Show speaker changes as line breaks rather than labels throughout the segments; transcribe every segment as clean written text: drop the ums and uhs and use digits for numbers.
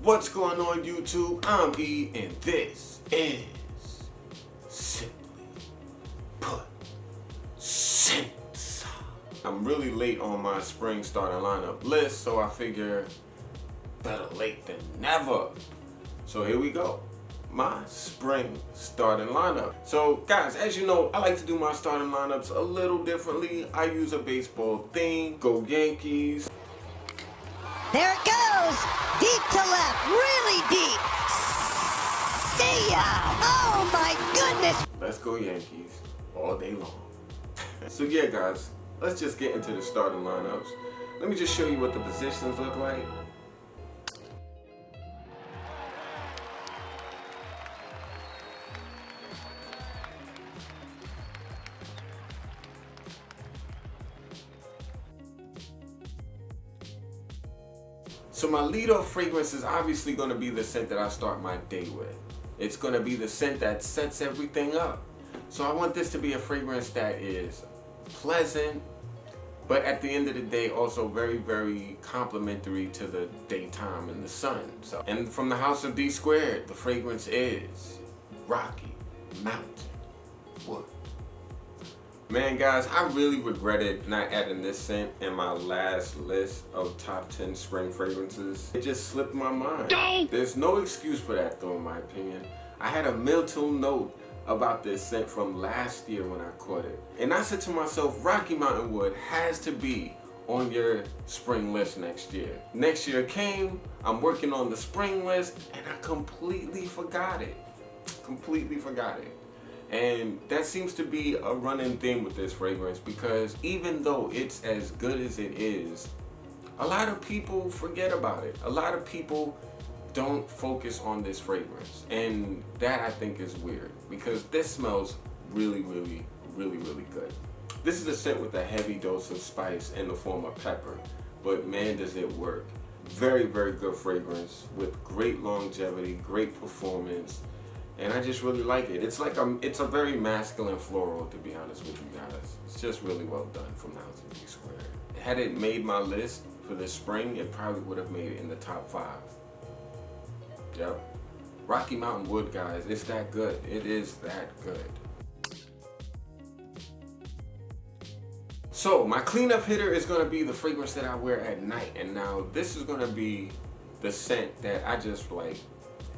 What's going on, YouTube? I'm E, and this is Simply Put Scents. I'm really late on my spring starting lineup list, so I figure better late than never. So here we go. My spring starting lineup. So guys, as you know, I like to do my starting lineups a little differently. I use a baseball theme. Go Yankees.
There it goes! Deep to left, really deep! See ya! Oh my goodness!
Let's go Yankees all day long. So yeah guys, let's just get into the starting lineups. Let me just show you what the positions look like. So my lead-off fragrance is obviously going to be the scent that I start my day with. It's going to be the scent that sets everything up. So I want this to be a fragrance that is pleasant, but at the end of the day also very, very complimentary to the daytime and the sun. And from the house of DSquared, the fragrance is Rocky Mountain Wood. Man guys, I really regretted not adding this scent in my last list of top 10 spring fragrances. It just slipped my mind. There's no excuse for that though, in my opinion. I had a mental note about this scent from last year when I caught it. And I said to myself, Rocky Mountain Wood has to be on your spring list next year. Next year came, I'm working on the spring list, and I completely forgot it. Completely forgot it. And that seems to be a running theme with this fragrance, because even though it's as good as it is, a lot of people forget about it. A lot of people don't focus on this fragrance. And that I think is weird, because this smells really, really, really, really good. This is a scent with a heavy dose of spice in the form of pepper, but man does it work. Very, very good fragrance with great longevity, great performance. And I just really like it. It's like it's a very masculine floral, to be honest with you guys. It's just really well done from the house of DSquared. Had it made my list for this spring, it probably would have made it in the top 5. Yep. Rocky Mountain Wood, guys, it's that good. It is that good. So my cleanup hitter is gonna be the fragrance that I wear at night. And now this is gonna be the scent that I just like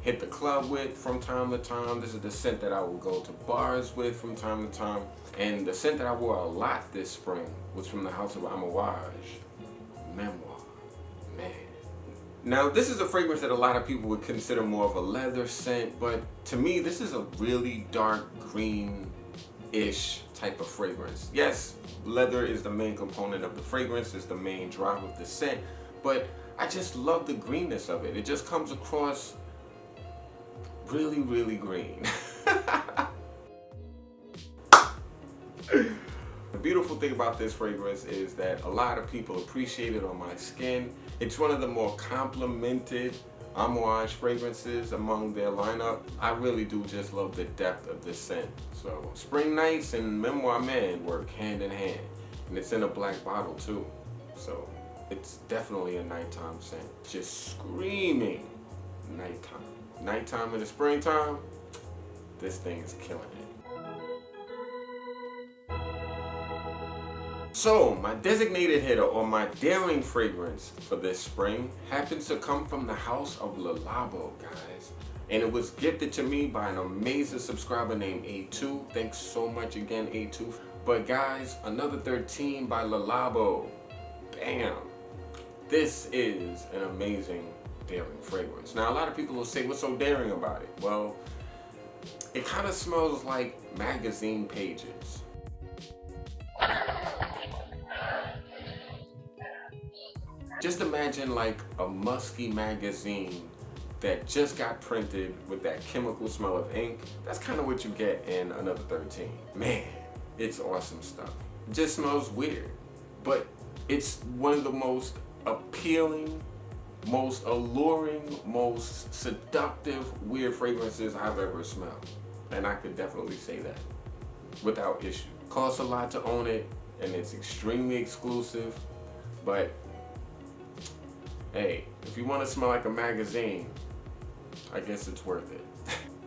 hit the club with from time to time. This is the scent that I will go to bars with from time to time. And the scent that I wore a lot this spring was from the house of Amouage, Memoir Man. Now this is a fragrance that a lot of people would consider more of a leather scent, but to me this is a really dark green-ish type of fragrance. Yes, leather is the main component of the fragrance, is the main drive of the scent, but I just love the greenness of it. It just comes across really, really green. The beautiful thing about this fragrance is that a lot of people appreciate it on my skin. It's one of the more complimented Amouage fragrances among their lineup. I really do just love the depth of this scent. So Spring Nights and Memoir Man work hand in hand. And it's in a black bottle too. So it's definitely a nighttime scent. Just screaming nighttime. Nighttime in the springtime, this thing is killing it. So my designated hitter, or my daring fragrance for this spring, happens to come from the house of Labo, guys. And it was gifted to me by an amazing subscriber named A2. Thanks so much again, A2. But guys, another 13 by Labo. Bam! This is an amazing daring fragrance. Now a lot of people will say, what's so daring about it? Well, it kind of smells like magazine pages. Just imagine like a musky magazine that just got printed with that chemical smell of ink. That's kind of what you get in Another 13. Man, it's awesome stuff. It just smells weird, but it's one of the most appealing, most alluring, most seductive weird fragrances I've ever smelled. And I could definitely say that without issue. Costs a lot to own it, and it's extremely exclusive, but hey, if you want to smell like a magazine, I guess it's worth it.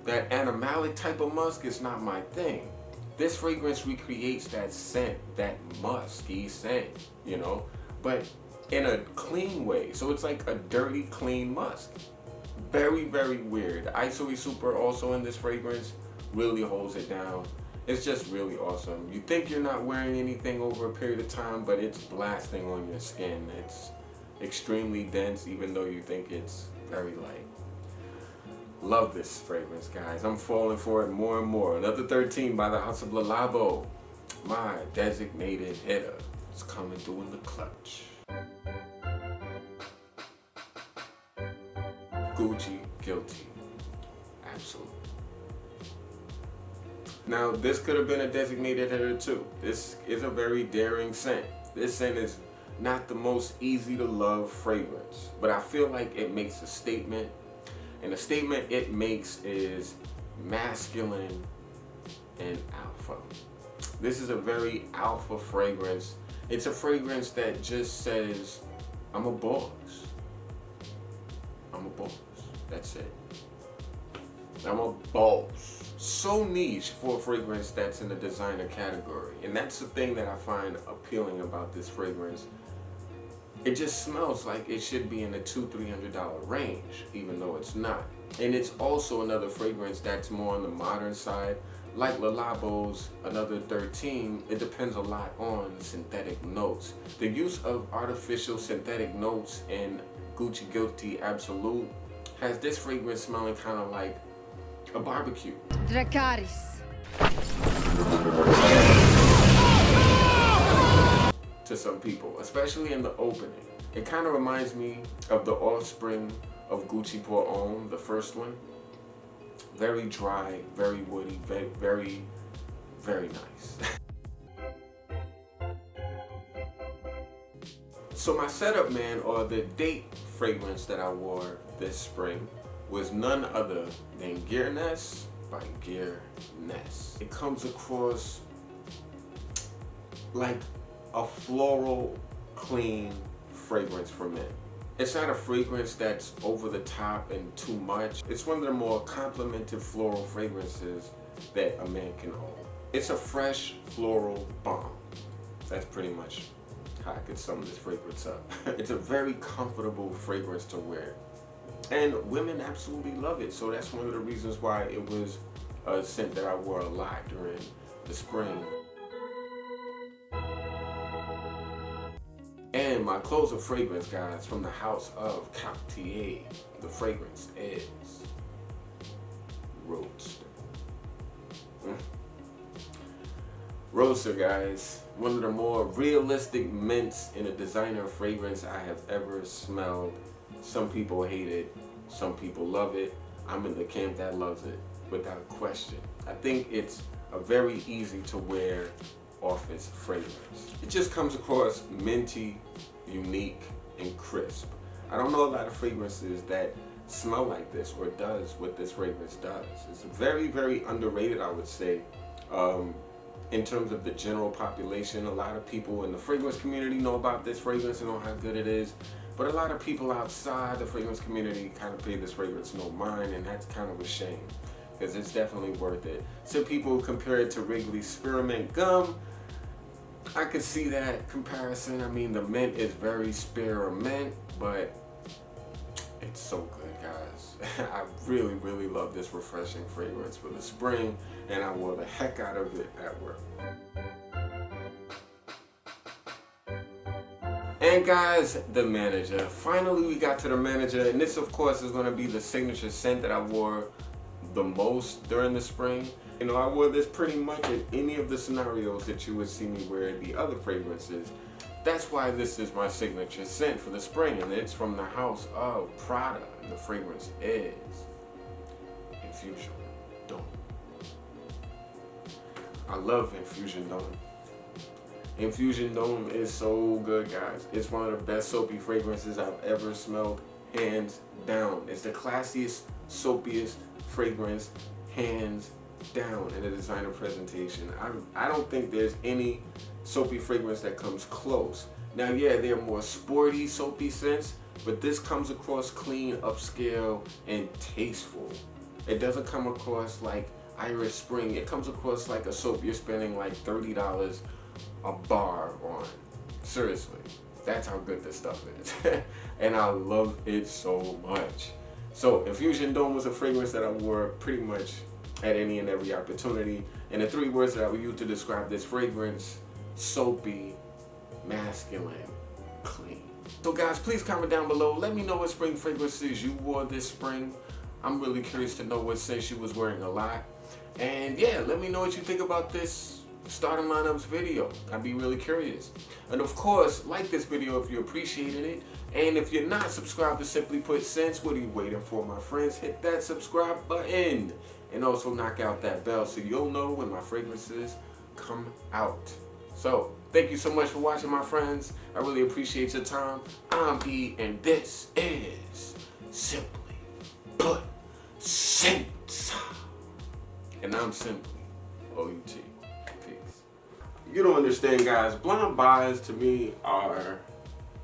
That animalic type of musk is not my thing. This fragrance recreates that scent, that musky scent, you know, but in a clean way. So it's like a dirty, clean musk. Very, very weird. Isoe Super also in this fragrance really holds it down. It's just really awesome. You think you're not wearing anything over a period of time, but it's blasting on your skin. It's extremely dense, even though you think it's very light. Love this fragrance, guys. I'm falling for it more and more. Another 13 by the house of Labo. My designated hitter is coming through in the clutch. Gucci Guilty. Absolutely. Now, this could have been a designated hitter too. This is a very daring scent. This scent is not the most easy to love fragrance, but I feel like it makes a statement. And the statement it makes is masculine and alpha. This is a very alpha fragrance. It's a fragrance that just says, I'm a boss. I'm a boss. That's it. I'm a boss. So niche for a fragrance that's in the designer category. And that's the thing that I find appealing about this fragrance. It just smells like it should be in the $200-300 range, even though it's not. And it's also another fragrance that's more on the modern side. Like Le Labo's another 13, it depends a lot on synthetic notes. The use of artificial synthetic notes in Gucci Guilty Absolute has this fragrance smelling kind of like a barbecue.
Dracarys.
To some people, especially in the opening. It kind of reminds me of the offspring of Gucci Pour Homme, the first one. Very dry, very woody, very, very nice. So my setup, man, or the date fragrance that I wore this spring was none other than Geir Ness by Geir Ness. It comes across like a floral, clean fragrance for men. It's not a fragrance that's over the top and too much. It's one of the more complimented floral fragrances that a man can own. It's a fresh floral bomb. That's pretty much how I could sum this fragrance up. It's a very comfortable fragrance to wear. And women absolutely love it. So that's one of the reasons why it was a scent that I wore a lot during the spring. And my closer fragrance, guys, from the house of Cartier. The fragrance is Roadster. Roadster, guys, one of the more realistic mints in a designer fragrance I have ever smelled. Some people hate it, some people love it. I'm in the camp that loves it, without question. I think it's a very easy to wear office fragrance. It just comes across minty, unique, and crisp. I don't know a lot of fragrances that smell like this or does what this fragrance does. It's very, very underrated, I would say. In terms of the general population, a lot of people in the fragrance community know about this fragrance and know how good it is. But a lot of people outside the fragrance community kind of pay this fragrance no mind, and that's kind of a shame, because it's definitely worth it. Some people compare it to Wrigley's Spearmint Gum. I could see that comparison. I mean, the mint is very spearmint, but it's so good, guys. I really, really love this refreshing fragrance for the spring, and I wore the heck out of it at work. And guys, the manager. Finally, we got to the manager, and this, of course, is going to be the signature scent that I wore the most during the spring. You know, I wore this pretty much in any of the scenarios that you would see me wear the other fragrances. That's why this is my signature scent for the spring, and it's from the house of Prada, and the fragrance is Infusion Dome. I love Infusion Dome. Infusion Dome is so good, guys. It's one of the best soapy fragrances I've ever smelled, hands down. It's the classiest, soapiest fragrance, hands down, in a designer presentation. I don't think there's any soapy fragrance that comes close. Now, yeah, there are more sporty soapy scents, but this comes across clean, upscale, and tasteful. It doesn't come across like Irish Spring. It comes across like a soap you're spending like $30 a bar on. Seriously, that's how good this stuff is. And I love it so much. So Infusion Dome was a fragrance that I wore pretty much at any and every opportunity. And the 3 words that I would use to describe this fragrance: soapy, masculine, clean. So guys, please comment down below. Let me know what spring fragrances you wore this spring. I'm really curious to know what scents you was wearing a lot. And yeah, let me know what you think about this starting lineups video. I'd be really curious. And of course, like this video if you appreciated it. And if you're not subscribed to Simply Put Scents, what are you waiting for, my friends? Hit that subscribe button. And also knock out that bell so you'll know when my fragrances come out. So, thank you so much for watching, my friends. I really appreciate your time. I'm E, and this is Simply Put Scents. And I'm Simply O-U-T. Peace. You don't understand, guys. Blind buys to me are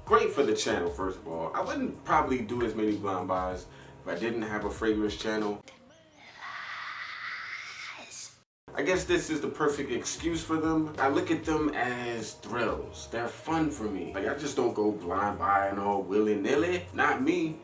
great for the channel, first of all. I wouldn't probably do as many blind buys if I didn't have a fragrance channel. I guess this is the perfect excuse for them. I look at them as thrills. They're fun for me. Like, I just don't go blind buying all willy-nilly. Not me.